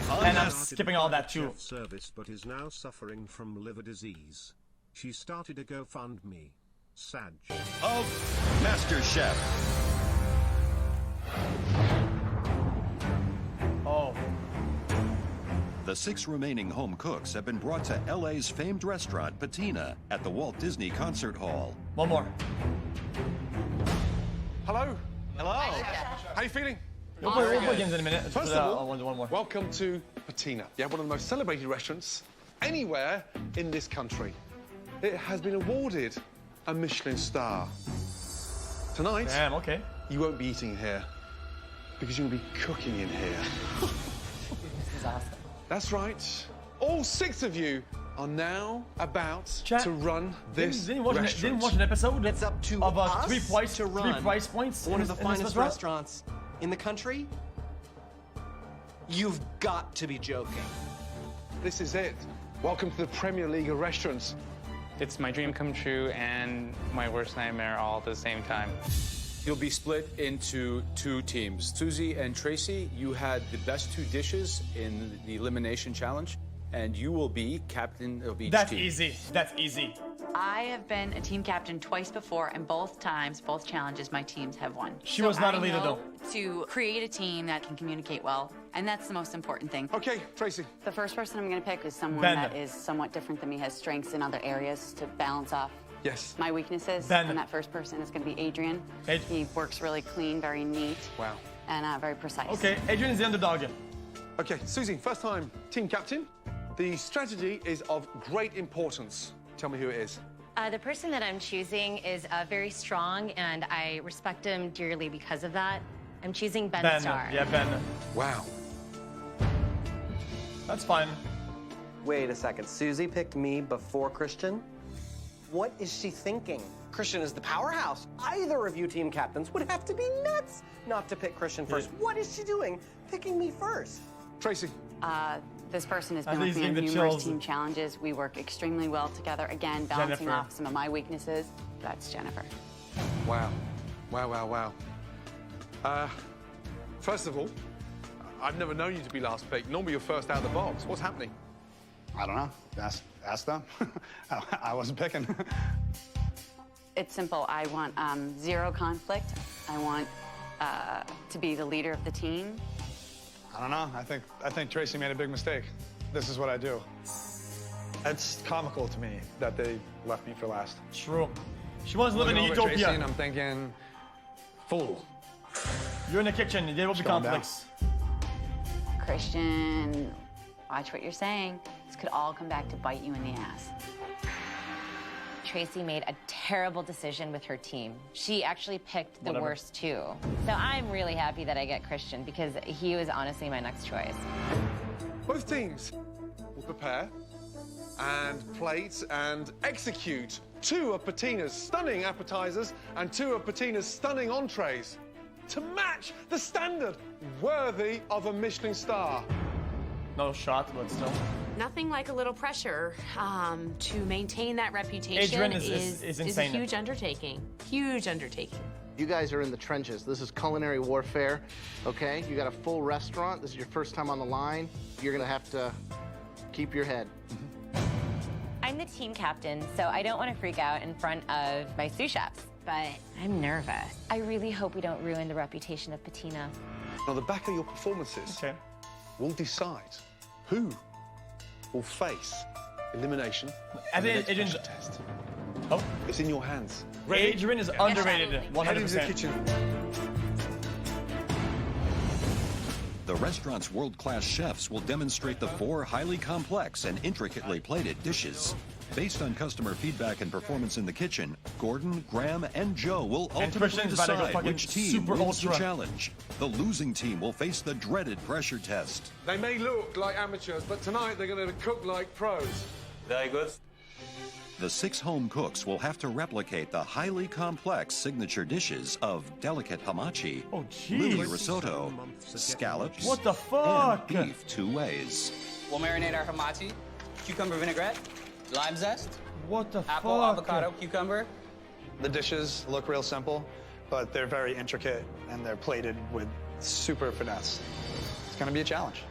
And I'm skipping all that too. Service, but is now suffering from liver disease. She started a GoFundMe. Sag. Of MasterChef. Oh. The 6 remaining home cooks have been brought to LA's famed restaurant, Patina, at the Walt Disney Concert Hall. One more. Hello. Hello. How you feeling? We'll play games in a minute. First of all, one more. welcome to Patina. Yeah, one of the most celebrated restaurants anywhere in this country. It has been awarded a Michelin star. Tonight, Damn, okay. you won't be eating here because you'll be cooking in here. This is awesome. That's right. All 6 of you are now about to run this restaurant. Didn't watch an episode? It's up to of us 3 price to run 3 price points. one of the in this finest restaurants in the country. You've got to be joking. This is it. Welcome to the Premier League of restaurants. It's my dream come true and my worst nightmare all at the same time. You'll be split into 2 teams. Susie and Tracy, you had the best 2 dishes in the elimination challenge, and you will be captain of each That's team. easy. That's easy. I have been a team captain twice before, and both times, both challenges, my teams have won. She was not a leader, I know though. to create a team that can communicate well, and that's the most important thing. Okay, Tracy. The first person I'm going to pick is someone Ben. that is somewhat different than me, has strengths in other areas to balance off Yes. my weaknesses. Ben. And that first person is going to be Adrian. He works really clean, very neat, Wow. and very precise. Okay, Adrian is the underdog. Okay, Susie, first time team captain. The strategy is of great importance. Tell me who it is. The person that I'm choosing is very strong, and I respect him dearly because of that. I'm choosing Ben Starr. Yeah, Ben. Wow. That's fine. Wait a second. Susie picked me before Christian? What is she thinking? Christian is the powerhouse. Either of you team captains would have to be nuts not to pick Christian first. Yeah. What is she doing picking me first? Tracy. This person has I been think with me he's on getting the numerous chills. team challenges. We work extremely well together. Again, balancing Jennifer. off some of my weaknesses. That's Jennifer. Wow. Wow, wow, wow. First of all, I've never known you to be last pick. Normally you're first out of the box. What's happening? I don't know. Ask them. I wasn't picking. It's simple. I want 0 conflict. I want to be the leader of the team. I don't know. I think Tracy made a big mistake. This is what I do. It's comical to me that they left me for last. True. She wants to live in a Looking over at utopia. Tracy and I'm thinking, fool. You're in the kitchen. There will be going conflicts. Christian, watch what you're saying. This could all come back to bite you in the ass. Tracy made a terrible decision with her team. She actually picked the worst 2. So I'm really happy that I get Christian because he was honestly my next choice. Both teams will prepare and plate and execute 2 of Patina's stunning appetizers and 2 of Patina's stunning entrees to match the standard worthy of a Michelin star. No shot, but still. Nothing like a little pressure to maintain that reputation Adrian is a insane. huge undertaking. Huge undertaking. You guys are in the trenches. This is culinary warfare, okay? You got a full restaurant. This is your first time on the line. You're gonna have to keep your head. I'm the team captain, so I don't want to freak out in front of my sous chefs, but I'm nervous. I really hope we don't ruin the reputation of Patina. Now, the back of your performances will decide who will face elimination in the next pressure test. Oh. It's in your hands. Adrian is underrated, 100%. Head into the kitchen. The restaurant's world-class chefs will demonstrate the 4 highly complex and intricately plated dishes. Based on customer feedback and performance in the kitchen, Gordon, Graham, and Joe will ultimately Christian's about to go decide fucking which team super wins the ultra. challenge. The losing team will face the dreaded pressure test. They may look like amateurs, but tonight they're going to cook like pros. Very good. The 6 home cooks will have to replicate the highly complex signature dishes of delicate hamachi, lily risotto, scallops, What the fuck? and beef 2 ways. We'll marinate our hamachi, cucumber vinaigrette, lime zest, What the apple, fuck? avocado, cucumber. The dishes look real simple, but they're very intricate and they're plated with super finesse. It's gonna be a challenge.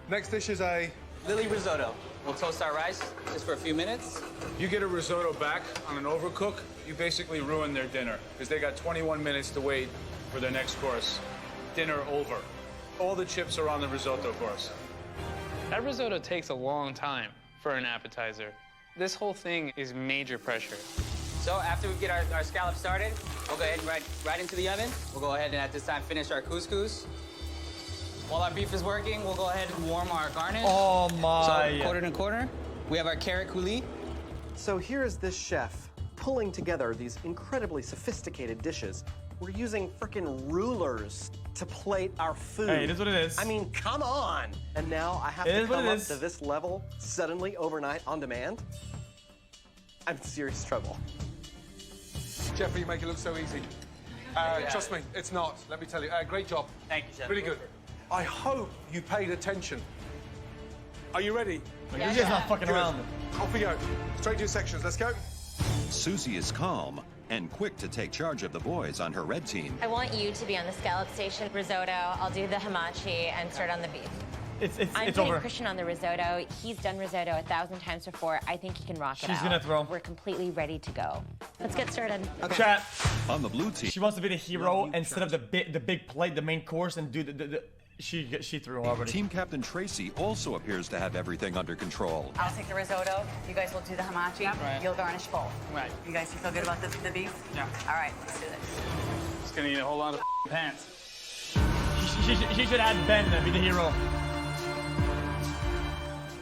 Next dish is a Lily risotto. We'll toast our rice just for a few minutes. You get a risotto back on an overcook, you basically ruin their dinner because they got 21 minutes to wait for their next course. Dinner over. All the chips are on the risotto course. That risotto takes a long time for an appetizer. This whole thing is major pressure. So after we get our scallops started, we'll go ahead and right into the oven. We'll go ahead and at this time finish our couscous. While our beef is working, we'll go ahead and warm our garnish. Oh my. So quarter and a quarter. We have our carrot coulis. So here is this chef pulling together these incredibly sophisticated dishes. We're using frickin' rulers to plate our food. Hey, it is what it is. I mean, come on. And now I have to come up to this level suddenly overnight on demand. I'm in serious trouble. Jeffrey, you make it look so easy. Trust me, it's not. Let me tell you. Great job. Thank you, Chef. Really good. I hope you paid attention. Are you ready? You're just not fucking around. Off we go. Straight to your sections. Let's go. Susie is calm and quick to take charge of the boys on her red team. I want you to be on the scallop station, risotto. I'll do the hamachi and start on the beef. I'm putting over. Christian on the risotto. He's done risotto 1,000 times before. I think he can rock it out. She's gonna throw. We're completely ready to go. Let's get started. Okay. Chat. On the blue team. She wants to be the hero instead of the big plate, the main course, and do the she threw already. Team Captain Tracy also appears to have everything under control. I'll take the risotto. You guys will do the hamachi. Right. You'll garnish both. Right. You guys feel good about the beef? Yeah. All right, let's do this. Just gonna need a whole lot of pants. She should have Ben be the hero.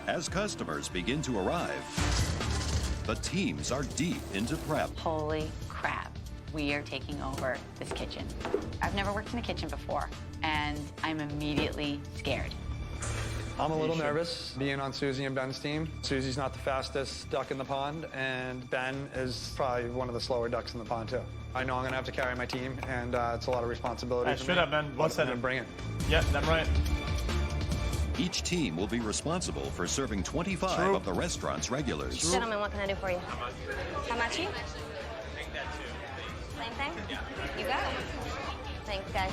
As customers begin to arrive, the teams are deep into prep. Holy crap. We are taking over this kitchen. I've never worked in a kitchen before, and I'm immediately scared. I'm a little nervous being on Susie and Ben's team. Susie's not the fastest duck in the pond, and Ben is probably one of the slower ducks in the pond, too. I know I'm going to have to carry my team, and it's a lot of responsibility. Straight up, man. Well said. Bring it. Yep, that's right. Each team will be responsible for serving 25 of the restaurant's regulars. Gentlemen, what can I do for you? Hamachi? Same thing? You got it. Thanks, guys.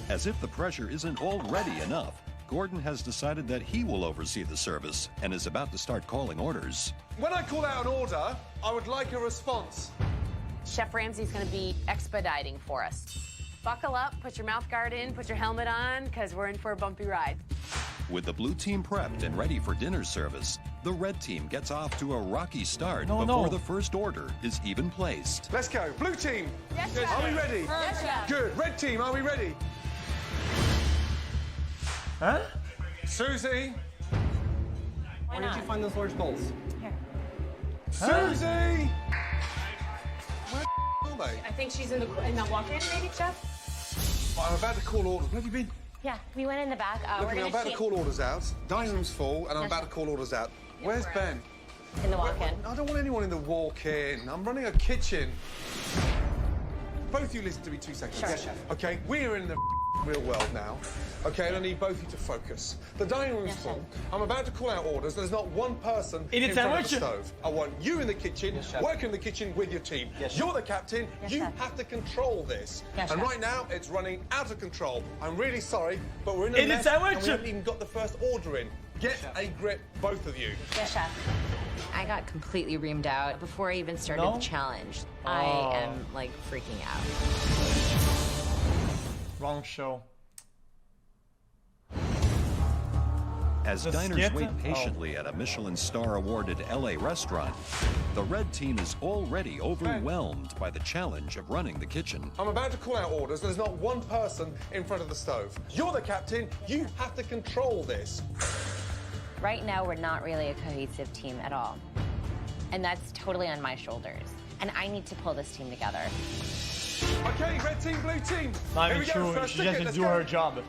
As if the pressure isn't already enough, Gordon has decided that he will oversee the service and is about to start calling orders. When I call out an order, I would like a response. Chef Ramsay's gonna be expediting for us. Buckle up, put your mouth guard in, put your helmet on, because we're in for a bumpy ride. With the blue team prepped and ready for dinner service, the red team gets off to a rocky start before the first order is even placed. Let's go. Blue team. Yes, Good. Chef. Are we ready? Yes, Chef. Good. Red team, are we ready? Huh? Susie. Where did you find those large bowls? Here. Susie! Where are they? I think she's in the walk-in, maybe, Chef? I'm about to call orders. Where have you been? Yeah, we went in the back. Look, I'm about to call orders out. Dining room's full, and I'm about to call orders out. Where's Ben? In the walk-in. I don't want anyone in the walk-in. I'm running a kitchen. Both of you listen to me 2 seconds. Sure. Yes, Chef. Okay, we're in the real world now. Okay, and I need both of you to focus. The dining room's full. I'm about to call out orders. There's not one person in front of the stove. I want you in the kitchen, working in the kitchen with your team. You're the captain. You have to control this. And right now, it's running out of control. I'm really sorry, but we're in a mess, and we haven't even got the first order in. Get a grip, both of you. Yes, Chef. I got completely reamed out before I even started the challenge. I am, like, freaking out. Wrong show. As diners wait patiently at a Michelin star awarded LA restaurant, the red team is already overwhelmed by the challenge of running the kitchen. I'm about to call out orders. There's not one person in front of the stove. You're the captain. You have to control this. Right now, we're not really a cohesive team at all. And that's totally on my shoulders. And I need to pull this team together. Okay, red team, blue team. Not Here even we go. true. First She ticket. doesn't Let's do go. her job.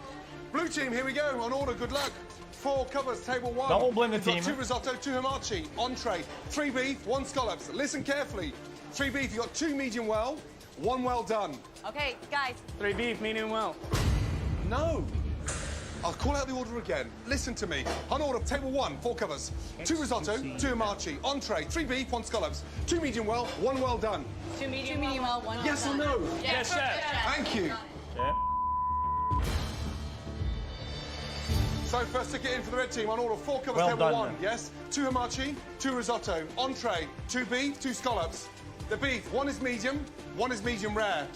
Blue team, here we go. On order, good luck. 4 covers, table 1. Don't blame the You've got team. 2 risotto, 2 hamachi, entree, 3 beef, 1 scallops. Listen carefully. 3 beef, you've got 2 medium well, 1 well done. Okay, guys. 3 beef, medium well. No. I'll call out the order again. Listen to me. On order, table 1, 4 covers. 2 risotto, 2 hamachi, entree, 3 beef, 1 scallops, 2 medium well, 1 well done. 2 medium well, 1 Yes or no? Yes, Chef. Thank you. Yeah. So first ticket in for the red team on order 4 covers Well table done, 1. man. Yes. 2 hamachi, 2 risotto, entree, 2 beef, 2 scallops. The beef, 1 is medium, 1 is medium rare.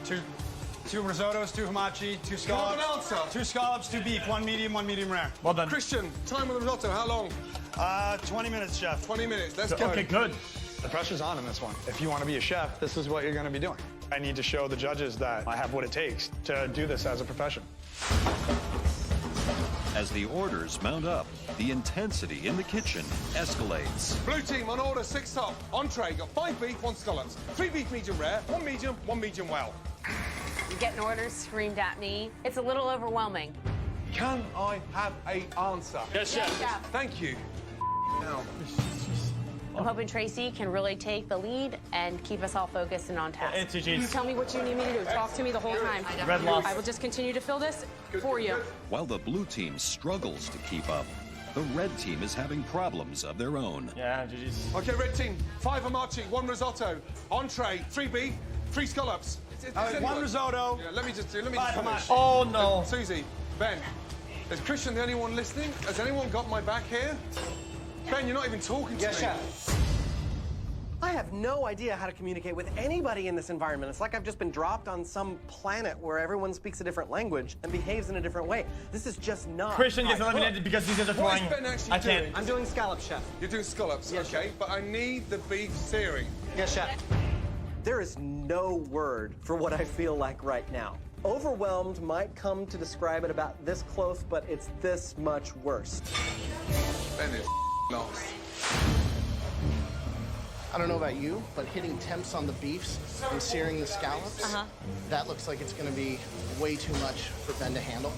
Two risottos, 2 hamachi, 2 scallops. Can I have an answer? 2 scallops, 2 beef, 1 medium rare. Well done. Christian, time with the risotto, how long? 20 minutes, chef. 20 minutes, let's go. Okay, good. The pressure's on in this one. If you want to be a chef, this is what you're going to be doing. I need to show the judges that I have what it takes to do this as a profession. As the orders mount up, the intensity in the kitchen escalates. Blue team on order 6 top. Entree, got 5 beef, 1 scallops. 3 beef medium rare, 1 medium well. You're getting orders screamed at me. It's a little overwhelming. Can I have an answer? Yes, chef. Thank you. Now. I'm hoping Tracy can really take the lead and keep us all focused and on task. It's You tell me what you need me to do. Talk to me the whole time. Red loss. I will just continue to fill this for you. While the blue team struggles to keep up, the red team is having problems of their own. Yeah, GG's. Okay, red team, 5 hamachi, 1 risotto, entree, 3 beef, 3 scallops. One risotto. Yeah, let me just 5 finish. hamachi. Oh, no. Susie, Ben, is Christian the only one listening? Has anyone got my back here? Ben, you're not even talking to me. Chef. I have no idea how to communicate with anybody in this environment. It's like I've just been dropped on some planet where everyone speaks a different language and behaves in a different way. This is just not. Christian gets how I cook. eliminated because these guys are What throwing. is Ben actually I doing? can't. I'm doing scallops, chef. You're doing scallops, Yes, okay, but I need the beef searing. Yes, chef. There is no word for what I feel like right now. Overwhelmed might come to describe it about this close, but it's this much worse. Ben is lost. I don't know about you, but hitting temps on the beefs and searing the scallops, that looks like it's going to be way too much for Ben to handle.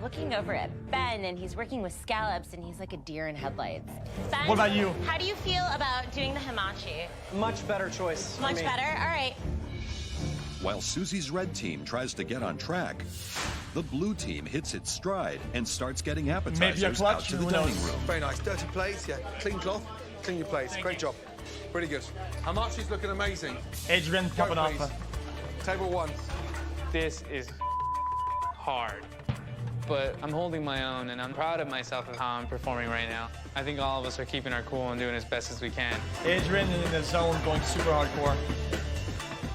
Looking over at Ben, and he's working with scallops, and he's like a deer in headlights. Ben, What about you? How do you feel about doing the hamachi? Much better choice. for Much me. better? All right. While Susie's red team tries to get on track, the blue team hits its stride and starts getting appetizers out clutch, to the who dining knows? room. Very nice. Dirty plates, yeah. Clean cloth, clean your plates. Great job. Pretty good. Hamachi's looking amazing. Adrian Go, coming off. please. Table 1. This is hard, but I'm holding my own, and I'm proud of myself of how I'm performing right now. I think all of us are keeping our cool and doing as best as we can. Adrian in the zone going super hardcore.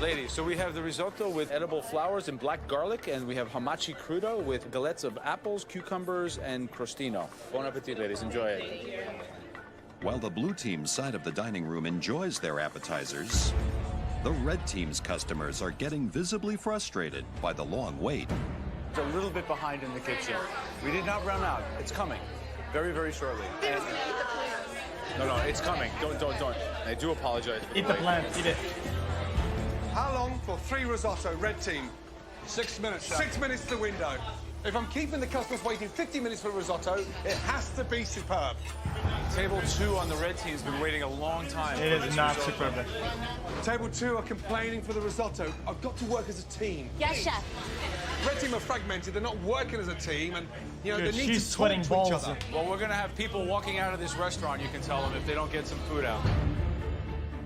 Ladies, so we have the risotto with edible flowers and black garlic, and we have hamachi crudo with galettes of apples, cucumbers, and crostino. Bon appetit, ladies. Enjoy it. While the blue team's side of the dining room enjoys their appetizers, the red team's customers are getting visibly frustrated by the long wait. It's a little bit behind in the kitchen. We did not run out. It's coming very, very shortly. No, it's coming. Don't. I do apologize for the Eat the wait. plant, eat it. How long for 3 risotto, red team? 6 minutes, chef. 6 minutes to window. If I'm keeping the customers waiting 50 minutes for risotto, it has to be superb. Table 2 on the red team's been waiting a long time. It for is this not risotto. superb. Table 2 are complaining for the risotto. I've got to work as a team. Yes, chef. Red team are fragmented. They're not working as a team, and Dude, they need she's to sweating talk to each balls. other. Well, we're gonna have people walking out of this restaurant, you can tell them, if they don't get some food out.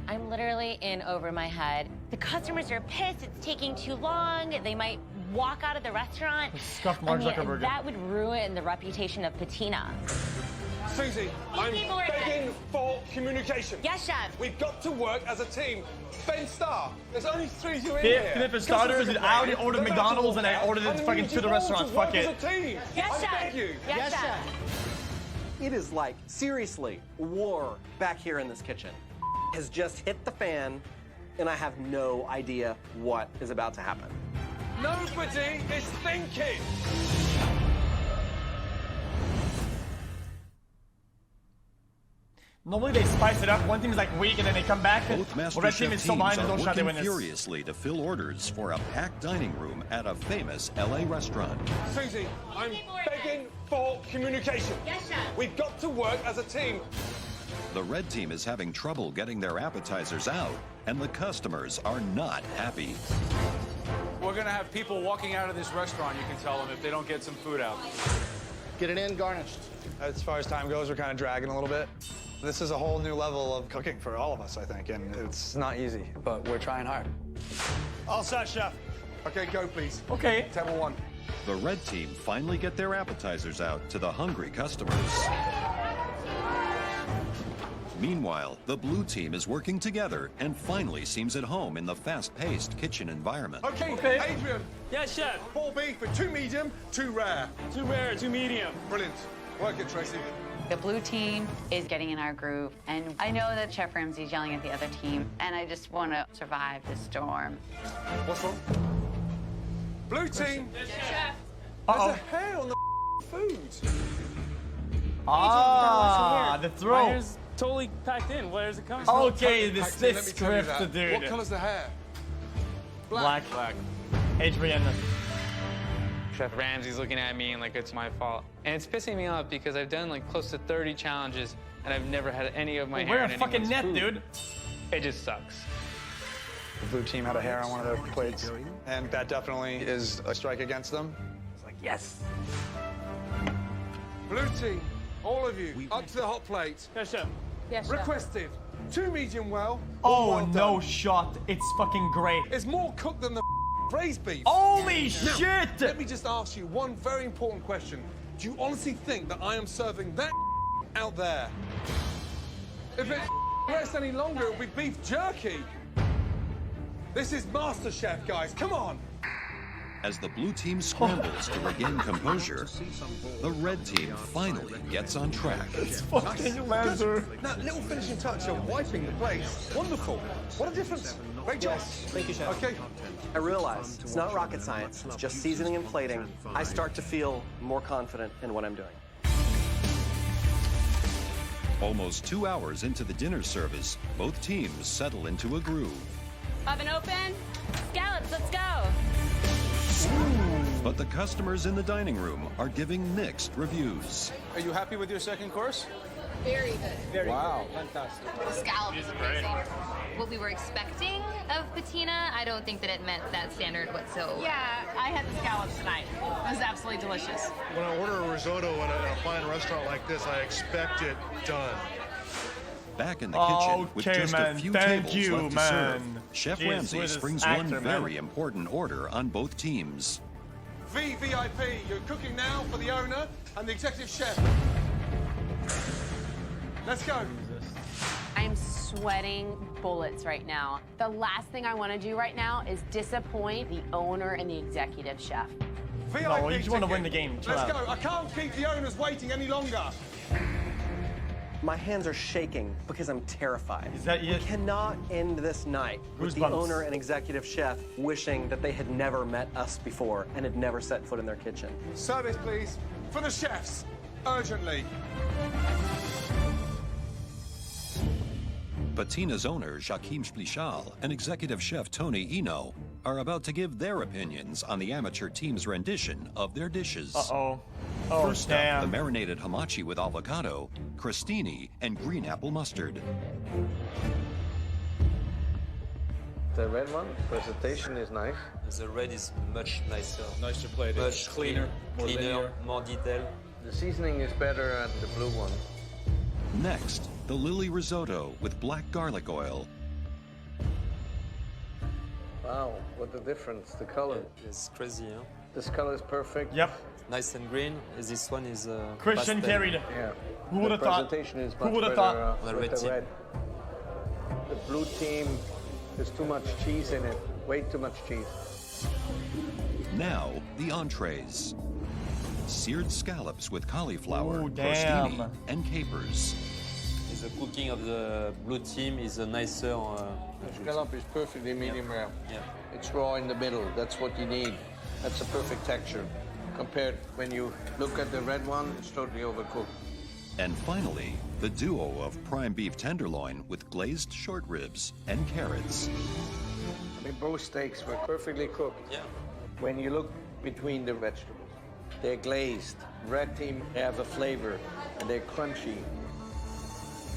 I'm literally in over my head. The customers are pissed. It's taking too long. They might walk out of the restaurant. Scuffed Mark Zuckerberg. That would ruin the reputation of Patina. Susie, I'm people are begging for communication. Yes, chef. We've got to work as a team. Ben Starr, there's only 3 of you in If here. for starters, Customers are I already complaining. ordered They're about to McDonald's and I walk ordered out, it and fucking we to the need you all restaurant. to Fuck work it. as a team. Yes, I chef. beg you. Yes, chef. It is like, seriously, war back here in this kitchen. Has just hit the fan, and I have no idea what is about to happen. Nobody is thinking. Normally they spice it up. One team is like weak and then they come back. Both Well, red team MasterChef is so teams behind, are don't shot, they working win this. furiously to fill orders for a packed dining room at a famous LA restaurant. Susie, I'm begging for communication. Yes, chef. We've got to work as a team. The red team is having trouble getting their appetizers out, and the customers are not happy. We're gonna have people walking out of this restaurant, you can tell them, if they don't get some food out. Get it in, garnished. As far as time goes, we're kind of dragging a little bit. This is a whole new level of cooking for all of us, I think, and it's not easy, but we're trying hard. All set, chef. Okay, go please. Okay. Table 1. The red team finally get their appetizers out to the hungry customers. Meanwhile, the blue team is working together and finally seems at home in the fast-paced kitchen environment. Okay, Adrian. Yes, chef. 4 beef with 2 medium, 2 rare. 2 rare, 2 medium. Brilliant. Work it, Tracy. The blue team is getting in our groove, and I know that Chef Ramsay's yelling at the other team, and I just want to survive the storm. What's wrong? Blue team. Yes, chef. There's a hair on the food. Ah, the throw. My hair's totally packed in. Where's it coming from? Okay, this Let me tell you script, that. dude. What colour's the hair? Black. Adrian. Chef Ramsay's looking at me and like it's my fault. And it's pissing me off because I've done like close to 30 challenges and I've never had any of my hair Wear in a fucking anyone's net, food. dude. It just sucks. The blue team had a hair on one of their plates, and that definitely is a strike against them. It's like, yes. Blue team, all of you, up to the hot plate. Yes, chef. Yes, chef. Requested 2 medium well. Oh, well no done. shot. It's fucking great. It's more cooked than the braised beef. Holy Now, shit! let me just ask you one very important question. Do you honestly think that I am serving that out there? If it rests any longer, it'll be beef jerky. This is MasterChef, guys. Come on. As the blue team scrambles to regain composure, the red team finally gets on track. It's fucking leather. Now, little finishing touch of wiping the plate. Wonderful. What a difference. Great job. Thank you, Chef. Okay. I realize it's not rocket science. It's just seasoning and plating. I start to feel more confident in what I'm doing. Almost 2 hours into the dinner service, both teams settle into a groove. Oven open. Scallops, let's go. But the customers in the dining room are giving mixed reviews. Are you happy with your second course? Very good. Wow. Fantastic. The scallop is amazing. What we were expecting of patina, I don't think that it met that standard whatsoever. Yeah, I had the scallops tonight. It was absolutely delicious. When I order a risotto in a fine restaurant like this, I expect it done. Back in the kitchen, with Okay, just man. a few Thank tables you, left to man. serve, Chef Jeez, Ramsay with this springs actor, one man. very important order on both teams. VVIP, you're cooking now for the owner and the executive chef. Let's go. I'm sweating bullets right now. The last thing I want to do right now is disappoint the owner and the executive chef. VIP No, you just want to ticket. win the game. Chill Let's out. go. I can't keep the owners waiting any longer. My hands are shaking because I'm terrified. Is that We it? cannot end this night with the Goosebumps. owner and executive chef wishing that they had never met us before and had never set foot in their kitchen. Service, please, for the chefs, urgently. Patina's owner, Joachim Splichal, and executive chef Tony Eno are about to give their opinions on the amateur team's rendition of their dishes. Uh-oh. Oh, First damn. up, the marinated hamachi with avocado, crostini, and green apple mustard. The red one, presentation is nice. The red is much nicer. Nicer plated. Much Cleaner, more cleaner, linear. more detail. The seasoning is better at the blue one. Next, the lily risotto with black garlic oil. Wow, what a difference, the color. It's crazy, huh? This color is perfect. Yep. Nice and green. This one is Christian pastel. carried. Yeah. Who would have The thought? presentation is Who much would have better thought? The with red the team. red. The blue team, there's too much cheese in it. Way too much cheese. Now, the entrees. Seared scallops with cauliflower, Ooh, crostini, damn. and capers. The cooking of the blue team is a nicer. The scallop is perfectly medium rare. Yeah. It's raw in the middle. That's what you need. That's a perfect texture. Compared when you look at the red one, it's totally overcooked. And finally, the duo of prime beef tenderloin with glazed short ribs and carrots. I mean, both steaks were perfectly cooked. Yeah. When you look between the vegetables, they're glazed. Red team have a flavor, and they're crunchy.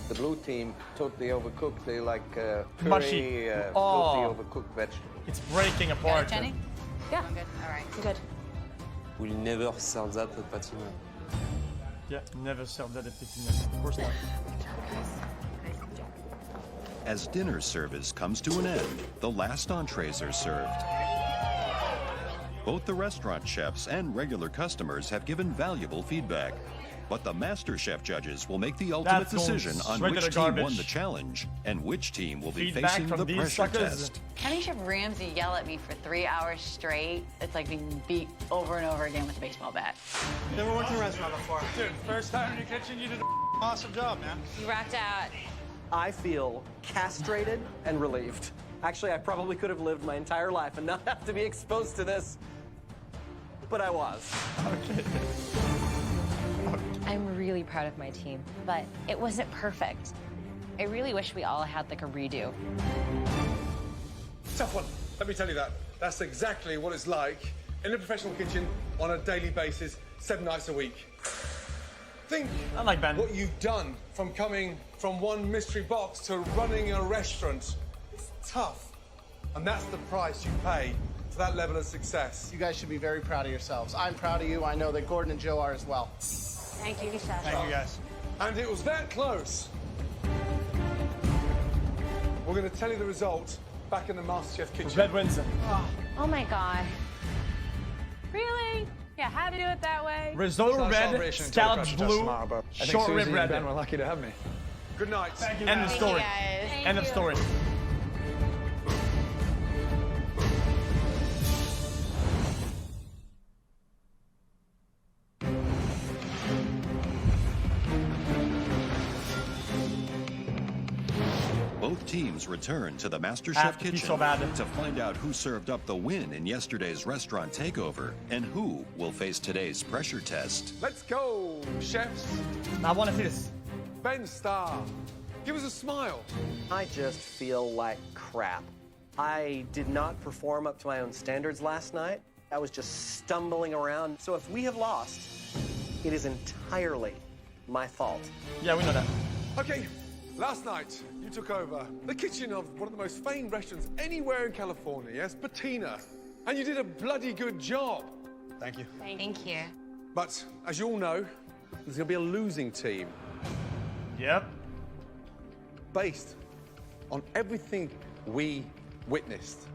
The blue team, totally overcooked. They like Mushy. puree, Oh. totally overcooked vegetables. It's breaking apart. Jenny? Yeah. I'm good. All right. Good. We'll never serve that at patina. Yeah, never served that at Patina. Of course not. As dinner service comes to an end, the last entrees are served. Both the restaurant chefs and regular customers have given valuable feedback. But the MasterChef judges will make the ultimate That's going decision on straight to which the team garbage. won the challenge and which team will be Feedback facing from the these pressure suckers. test. Having Chef Ramsay yell at me for 3 hours straight, it's like being beat over and over again with a baseball bat. Never worked in a restaurant before. Dude, first time in your kitchen, you did an awesome job, man. You rocked out. I feel castrated and relieved. Actually, I probably could have lived my entire life and not have to be exposed to this. But I was. I'm really proud of my team, but it wasn't perfect. I really wish we all had like a redo. Tough one, let me tell you that. That's exactly what it's like in a professional kitchen on a daily basis, 7 nights a week. Think what you've done from coming from one mystery box to running a restaurant. It's tough, and that's the price you pay for that level of success. You guys should be very proud of yourselves. I'm proud of you. I know that Gordon and Joe are as well. Thank you, Chef. Thank you, guys. And it was that close. We're going to tell you the result back in the MasterChef kitchen. Red wins. Oh my God. Really? Yeah, had to do it that way. Risotto red, scallops blue, short rib Susie red. and Ben were lucky to have me. Good night. Thank you. End of story. End of story. Both teams return to the MasterChef Have to be kitchen so bad. to find out who served up the win in yesterday's restaurant takeover and who will face today's pressure test. Let's go, chefs. I want to see this. Ben Starr, give us a smile. I just feel like crap. I did not perform up to my own standards last night. I was just stumbling around. So if we have lost, it is entirely my fault. Yeah, we know that. Okay, last night you took over the kitchen of one of the most famed restaurants anywhere in California, yes, Patina. And you did a bloody good job. Thank you. Thank you. But as you all know, there's going to be a losing team. Yep. Based on everything we witnessed.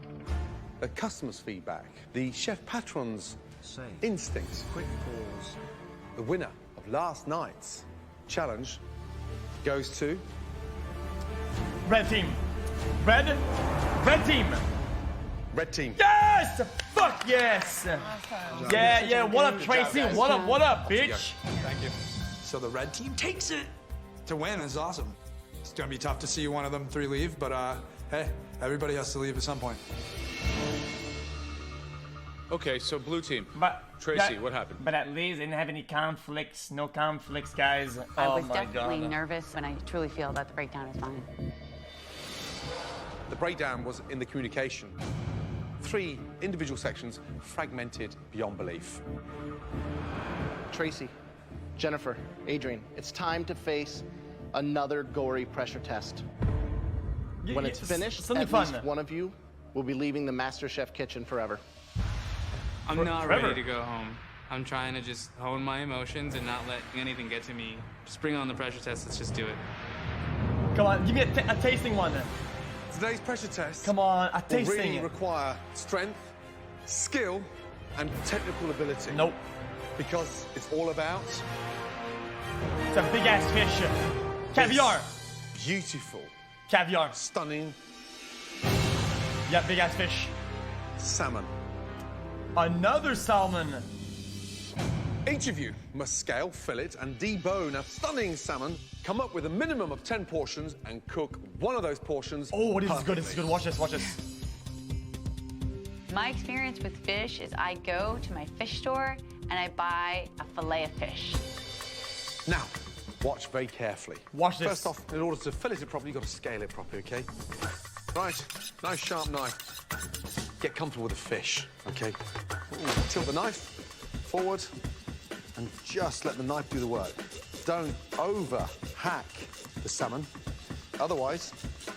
The customers' feedback, the chef patron's instincts. Quick pause. The winner of last night's challenge goes to... Red team. Red team. Red team. Yes! Fuck yes! Yeah, what up, Tracy? What up, bitch? Thank you. So the red team takes it. To win is awesome. It's gonna be tough to see one of them 3 leave, but hey, everybody has to leave at some point. Okay, so blue team. But Tracy, what happened? But at least they didn't have any conflicts. No conflicts, guys. I Oh was my definitely God. nervous, and I truly feel that the breakdown is fine. The breakdown was in the communication. 3 individual sections fragmented beyond belief. Tracy, Jennifer, Adrian, it's time to face another gory pressure test. When it's finished, something at fun. least one of you will be leaving the MasterChef kitchen forever. I'm not Forever. ready to go home. I'm trying to just hone my emotions and not let anything get to me. Just bring on the pressure test. Let's just do it. Come on, give me a tasting one. Today's pressure test Come on, a will tasting. really require strength, skill, and technical ability. Nope. Because it's all about... It's a big ass fish. Caviar. Beautiful. Caviar. Stunning. Yeah, big ass fish. Salmon. Another salmon. Each of you must scale, fillet, and debone a stunning salmon, come up with a minimum of 10 portions, and cook one of those portions. Oh, this is good. perfectly. This is good. Watch this. Watch this. My experience with fish is I go to my fish store and I buy a fillet of fish. Now, watch very carefully. Watch this. First off, in order to fillet it properly, you've got to scale it properly, okay? Right, nice sharp knife. Get comfortable with the fish, okay? Ooh, tilt the knife forward and just let the knife do the work. Don't over-hack the salmon, otherwise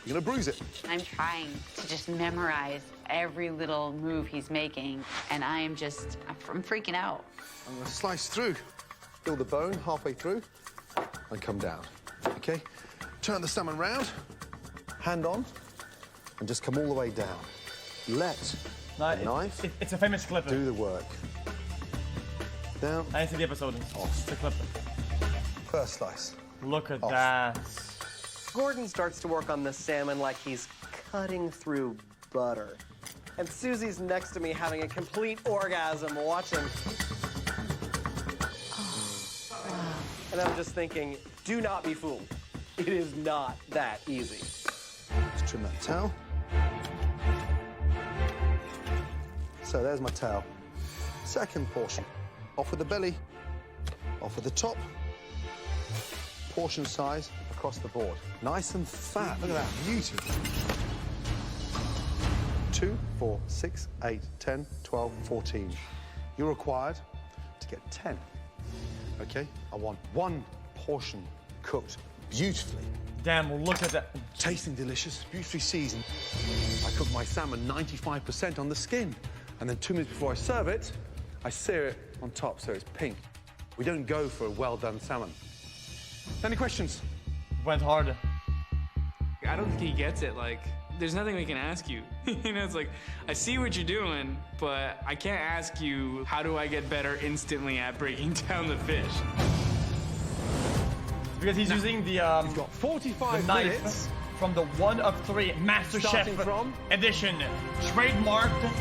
you're gonna bruise it. I'm trying to just memorize every little move he's making, and I'm freaking out. I'm gonna slice through, feel the bone halfway through, and come down, okay? Turn the salmon round, hand on, and just come all the way down. Let No, the knife. It's a famous clip. Do the work. Down. I didn't see the episode. It's a clip. First slice. Look at that. Gordon starts to work on this salmon like he's cutting through butter. And Susie's next to me having a complete orgasm watching. And I'm just thinking, do not be fooled. It is not that easy. Let's trim that tail. So there's my tail. Second portion. Off with the belly, off with the top. Portion size across the board. Nice and fat. Look at that. Beautiful. 2, 4, 6, 8, 10, 12, 14. You're required to get 10. Okay? I want 1 portion cooked beautifully. Damn, well, look at that. Tasting delicious, beautifully seasoned. I cook my salmon 95% on the skin. And then 2 minutes before I serve it, I sear it on top so it's pink. We don't go for a well-done salmon. Any questions? Went hard. I don't think he gets it. Like, there's nothing we can ask you. You know, it's like, I see what you're doing, but I can't ask you, how do I get better instantly at breaking down the fish? Because he's using the He's got 45 knife minutes from the 1 of 3 MasterChef edition, trademarked.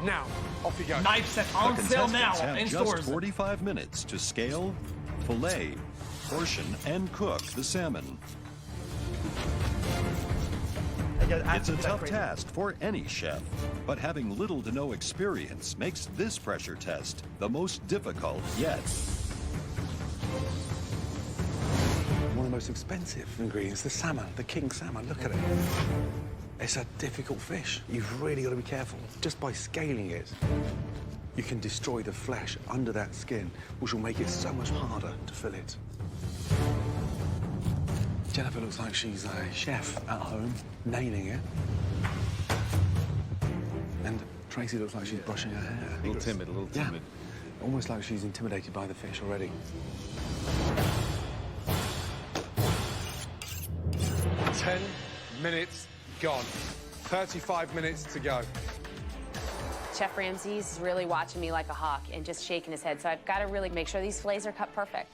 Now, off you go. Knife set on sale now Have in just stores. 45 minutes to scale, fillet, portion, and cook the salmon. It's a tough task for any chef, but having little to no experience makes this pressure test the most difficult yet. One of the most expensive ingredients, the salmon, the king salmon. Look at it. It's a difficult fish. You've really got to be careful. Just by scaling it, you can destroy the flesh under that skin, which will make it so much harder to fillet. Jennifer looks like she's a chef at home, nailing it. And Tracy looks like she's brushing her hair. A little timid, Yeah, almost like she's intimidated by the fish already. 10 minutes gone. 35 minutes to go. Chef Ramsay's really watching me like a hawk and just shaking his head. So I've got to really make sure these fillets are cut perfect.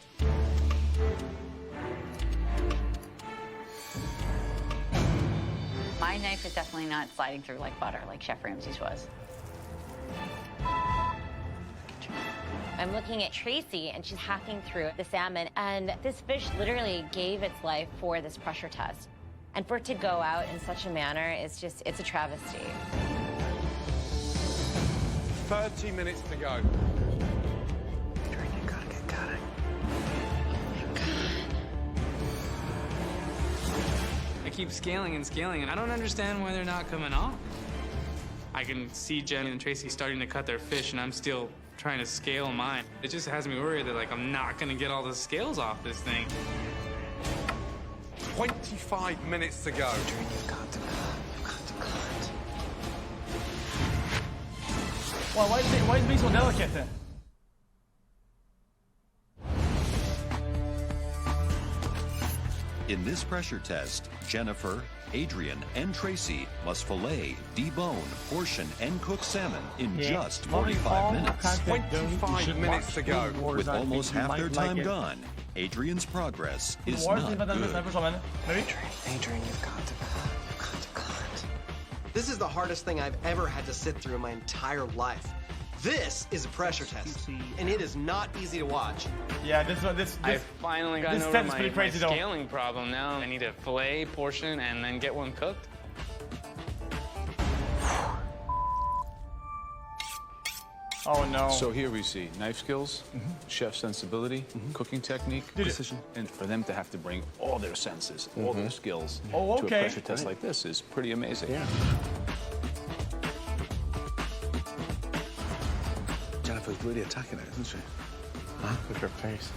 My knife is definitely not sliding through like butter, like Chef Ramsay's was. I'm looking at Tracy, and she's hacking through the salmon, and this fish literally gave its life for this pressure test. And for it to go out in such a manner, it's a travesty. 30 minutes to go. You gotta get going. I keep scaling and scaling, and I don't understand why they're not coming off. I can see Jen and Tracy starting to cut their fish, and I'm still trying to scale mine. It just has me worried that, like, I'm not gonna get all the scales off this thing. 25 minutes to go. You've got to cut. Well, why is it being so delicate? In this pressure test, Jennifer, Adrian, and Tracy must fillet, debone, portion, and cook salmon in just 45 minutes. 25 minutes to go. With almost half their time gone, Adrian's progress is not good. Adrian, you've got to cut. This is the hardest thing I've ever had to sit through in my entire life. This is a pressure test, and it is not easy to watch. Yeah, this I finally gotten over my crazy, scaling problem. Now I need to fillet, portion, and then get one cooked. Oh no. So here we see knife skills, chef sensibility, cooking technique, precision, and for them to have to bring all their senses, all their skills to a pressure test like this is pretty amazing. Yeah. Jennifer's really attacking it, isn't she? Huh? Look at her face.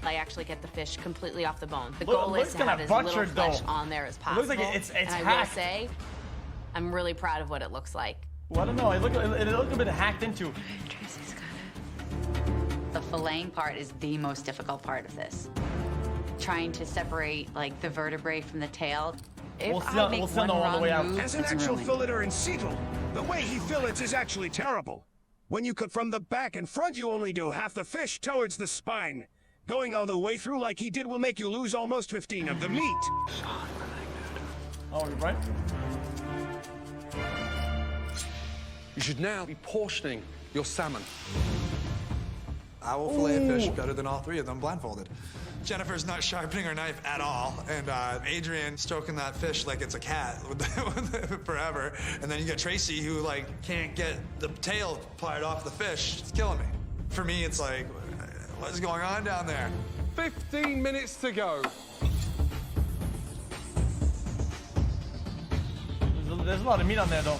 I actually get the fish completely off the bone. The goal is to have as little flesh on there as possible. It looks like it's and hacked. I will say, I'm really proud of what it looks like. Well, I don't know. It looked a bit hacked into. Tracy's got it. The filleting part is the most difficult part of this. Trying to separate, like, the vertebrae from the tail. If We'll I see make on the way out. As an actual filleter in situ, the way he fillets is actually terrible. When you cook from the back and front, you only do half the fish towards the spine. Going all the way through like he did will make you lose almost 15 of the meat. Oh, you're right. You should now be portioning your salmon. I will fillet a fish better than all three of them blindfolded. Jennifer's not sharpening her knife at all, and Adrian stroking that fish like it's a cat forever. And then you got Tracy who like can't get the tail plied off the fish. It's killing me. For me, it's like, what's going on down there? 15 minutes to go. There's a lot of meat on there, though.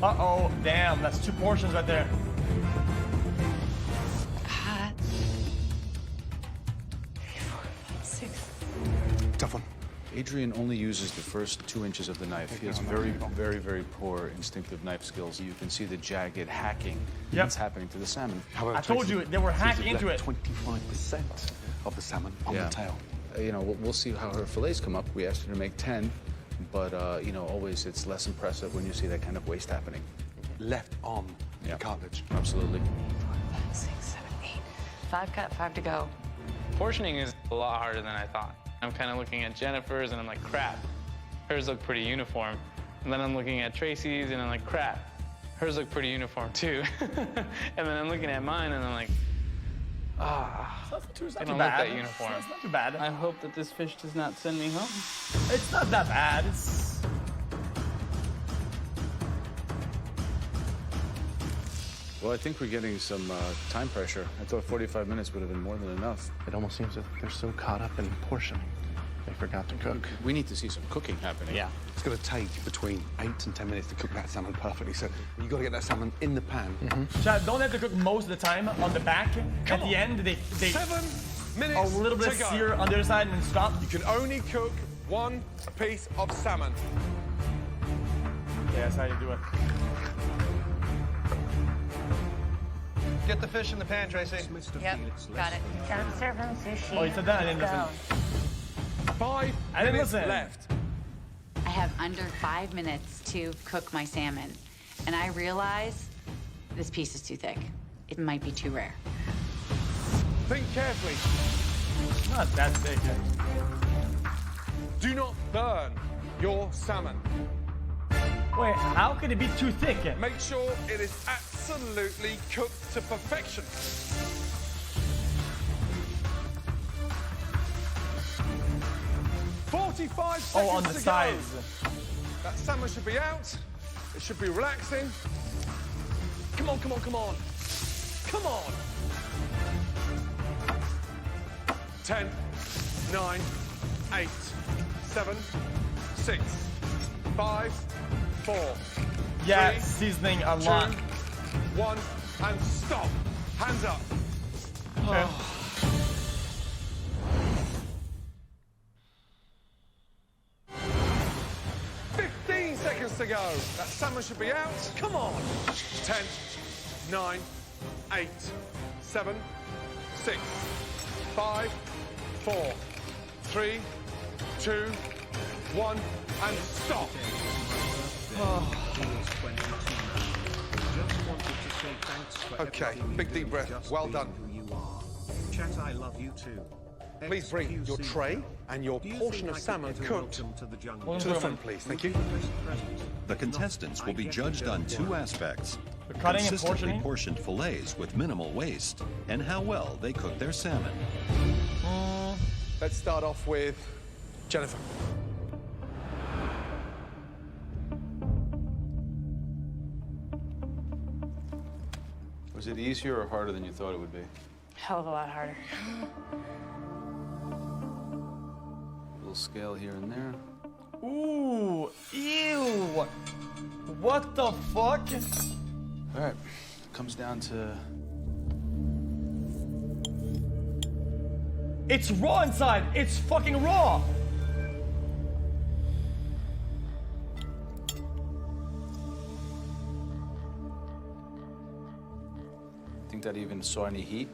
Uh-oh, damn, that's 2 portions right there. Tough one. Adrian only uses the first 2 inches of the knife. He has very, very, very poor instinctive knife skills. You can see the jagged hacking that's happening to the salmon. I told you, they were hacking into it. 25% of the salmon on the tail. You know, we'll see how her fillets come up. We asked her to make 10, but, you know, always it's less impressive when you see that kind of waste happening. Left on the cartilage. Absolutely. 5, 6, 7, 8. 5 cut, 5 to go. Portioning is a lot harder than I thought. I'm kind of looking at Jennifer's and I'm like, crap. Hers look pretty uniform. And then I'm looking at Tracy's and I'm like, crap. Hers look pretty uniform too. And then I'm looking at mine and I'm like, It's I not don't too look bad. that uniform. It's not too bad. I hope that this fish does not send me home. It's not that bad. It's... Well, I think we're getting some time pressure. I thought 45 minutes would have been more than enough. It almost seems that they're so caught up in portioning, they forgot to cook. We need to see some cooking happening. Yeah. It's going to take between 8 and 10 minutes to cook that salmon perfectly. So you got to get that salmon in the pan. Chad, don't have to cook most of the time on the back. At the end, they 7 minutes a little bit of to go. sear on the other side and then stop. You can only cook 1 piece of salmon. Yeah, that's how you do it. Get the fish in the pan, Tracy. Yep, got it. Don't serve him sushi. Oh, you said that? I didn't listen. 5 I didn't minutes listen. left. I have under 5 minutes to cook my salmon, and I realize this piece is too thick. It might be too rare. Think carefully. It's not that thick. Do not burn your salmon. Wait, how could it be too thick? Make sure it is absolutely cooked to perfection. "45 seconds on the to sides. go. That salmon should be out. It should be relaxing. Come on, come on, come on. Come on. 10, 9, 8, 7, 6, 5, 4. Yeah, 3, seasoning a 2, lot. 1, and stop. Hands up. Okay. 15 seconds to go. That salmon should be out. Come on. 10, 9, 8, 7, 6, 5, 4, 3, 2, 1, and stop. Okay, big deep breath. Well done. Chat, I love you too. Please bring your tray and your portion of salmon cooked to the to the front, please. Thank you. The contestants will be judged on 2 aspects. The cutting and Consistently portioning. portioned fillets with minimal waste, and how well they cook their salmon. Let's start off with Jennifer. Was it easier or harder than you thought it would be? Hell of a lot harder. A little scale here and there. Ooh, ew. What the fuck? All right, comes down to... It's raw inside. It's fucking raw. Think that even saw any heat?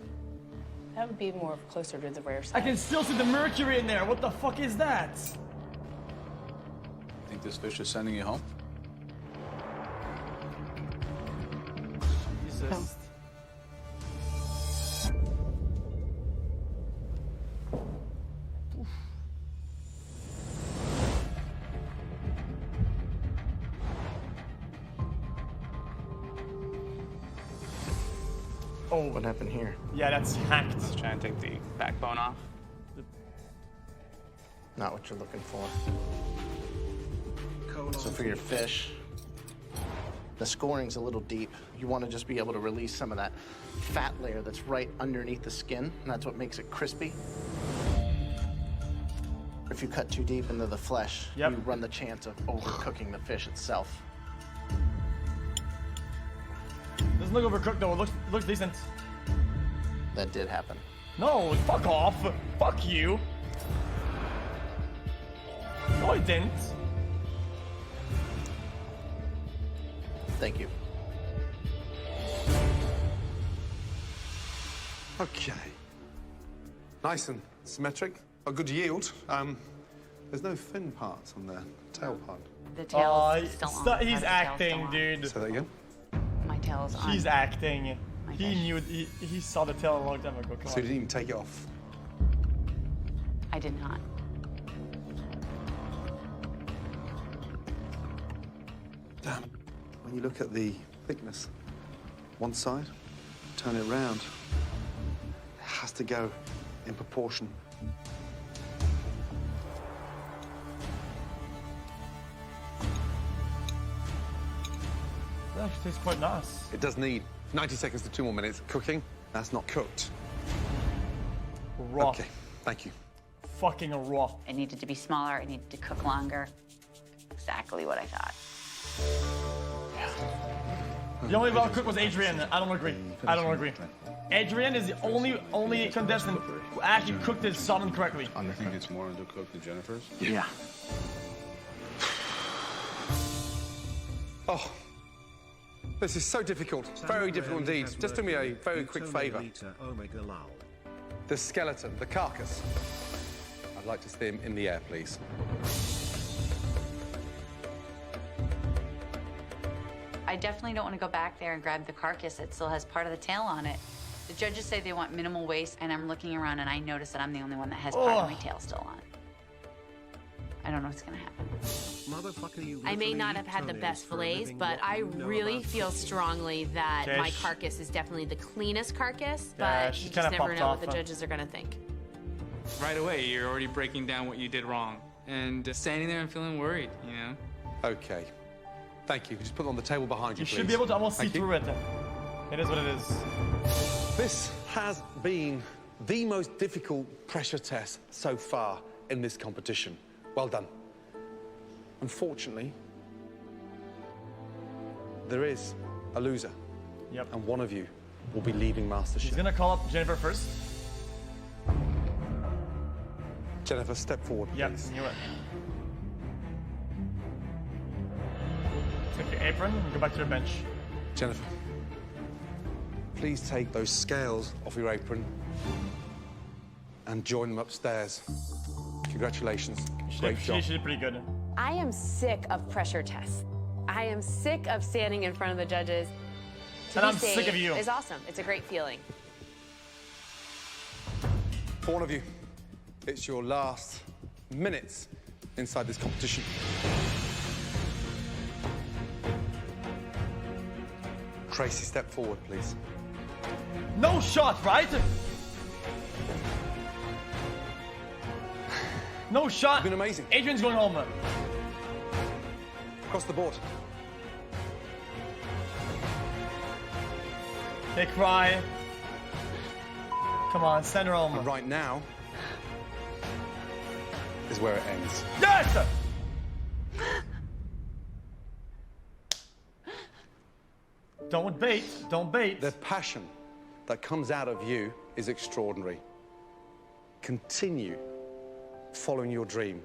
That would be more closer to the rare I side. can still see the mercury in there. What the fuck is that? think this fish is sending you home? Jesus. Oh, what happened here? Yeah, that's hacked. Let's try and take the backbone off. Not what you're looking for. So for your fish, the scoring's a little deep. You want to just be able to release some of that fat layer that's right underneath the skin, and that's what makes it crispy. If you cut too deep into the flesh, you run the chance of overcooking the fish itself. Doesn't look overcooked though. It looks decent. That did happen. No, fuck off. Fuck you. No, I didn't. Thank you. Okay. Nice and symmetric. A good yield. There's no fin parts on the tail part. The tail is still on. He's acting, dude. Say that again? My tail is on. He's acting. He knew. He saw the tail a long time ago. Come So on. you didn't even take it off? I did not. Damn. When you look at the thickness, one side, turn it round, it has to go in proportion. That actually tastes quite nice. It does need 90 seconds to 2 more minutes cooking. That's not cooked. Raw. Okay, thank you. Fucking raw. It needed to be smaller. It needed to cook longer. Exactly what I thought. The only well cooked was Adrian. I don't agree. I don't agree. Adrian is the only contestant who actually cooked his salmon correctly. I think it's more undercooked than Jennifer's. Yeah. Oh, this is so difficult. Very difficult indeed. Just do me a very quick favour. The skeleton, the carcass. I'd like to see him in the air, please. I definitely don't want to go back there and grab the carcass that still has part of the tail on it. The judges say they want minimal waste, and I'm looking around and I notice that I'm the only one that has part of my tail still on. I don't know what's gonna happen. I may not have had the best fillets, but I really feel strongly that my carcass is definitely the cleanest carcass, but you just never know what the judges are gonna think. Right away, you're already breaking down what you did wrong. And standing there and feeling worried, you know? Okay. Thank you. Just put it on the table behind you, You please. should be able to almost see Thank you. through it. It is what it is. This has been the most difficult pressure test so far in this competition. Well done. Unfortunately, there is a loser. Yep. And one of you will be leaving MasterChef. He's gonna call up Jennifer first. Jennifer, step forward, please. Yep, knew it. Take your apron and go back to your bench. Jennifer, please take those scales off your apron and join them upstairs. Congratulations. Great job. She did pretty good. I am sick of pressure tests. I am sick of standing in front of the judges. And I'm sick of you. It's awesome. It's a great feeling. For one of you, it's your last minutes inside this competition. Tracy, step forward, please. No shot, right? No shot. You've been amazing. Adrian's going home. Across the board. They cry. Come on, send her home. And right now is where it ends. Yes! Don't bait. Don't bait. The passion that comes out of you is extraordinary. Continue following your dream.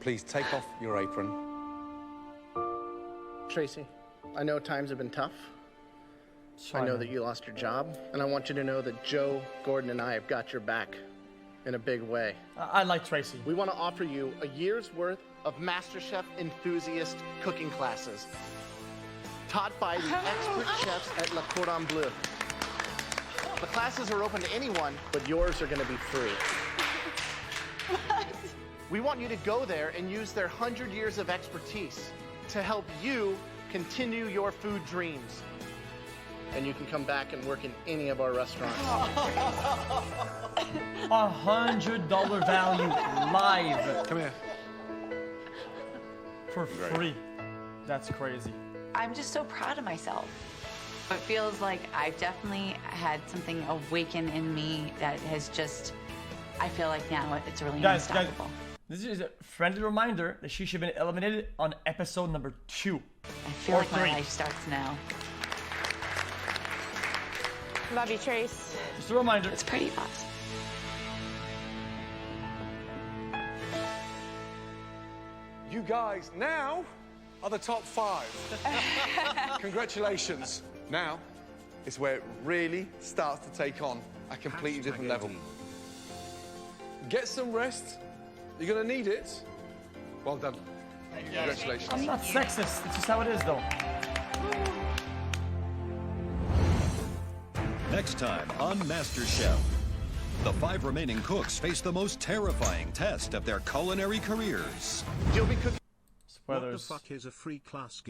Please take off your apron. Tracy, I know times have been tough. I know that you lost your job, and I want you to know that Joe, Gordon, and I have got your back. in a big way. I like Tracy. We want to offer you a year's worth of MasterChef enthusiast cooking classes taught by the expert chefs at Le Cordon Bleu. The classes are open to anyone, but yours are going to be free. We want you to go there and use their 100 years of expertise to help you continue your food dreams. And you can come back and work in any of our restaurants. $100 value live. Come here. For free. That's crazy. I'm just so proud of myself. It feels like I've definitely had something awaken in me that has just, I feel like now it's really unstoppable. This is a friendly reminder that she should have been eliminated on episode number 2. I feel like my life starts now. Love you, Trace. Just a reminder. It's pretty fast. You guys now are the top 5. Congratulations. Now is where it really starts to take on a completely different level. Get some rest. You're gonna need it. Well done. Congratulations. I'm not sexist. It's just how it is, though. Next time on MasterChef, the 5 remaining cooks face the most terrifying test of their culinary careers. You'll be Spoilers. What the fuck is a free class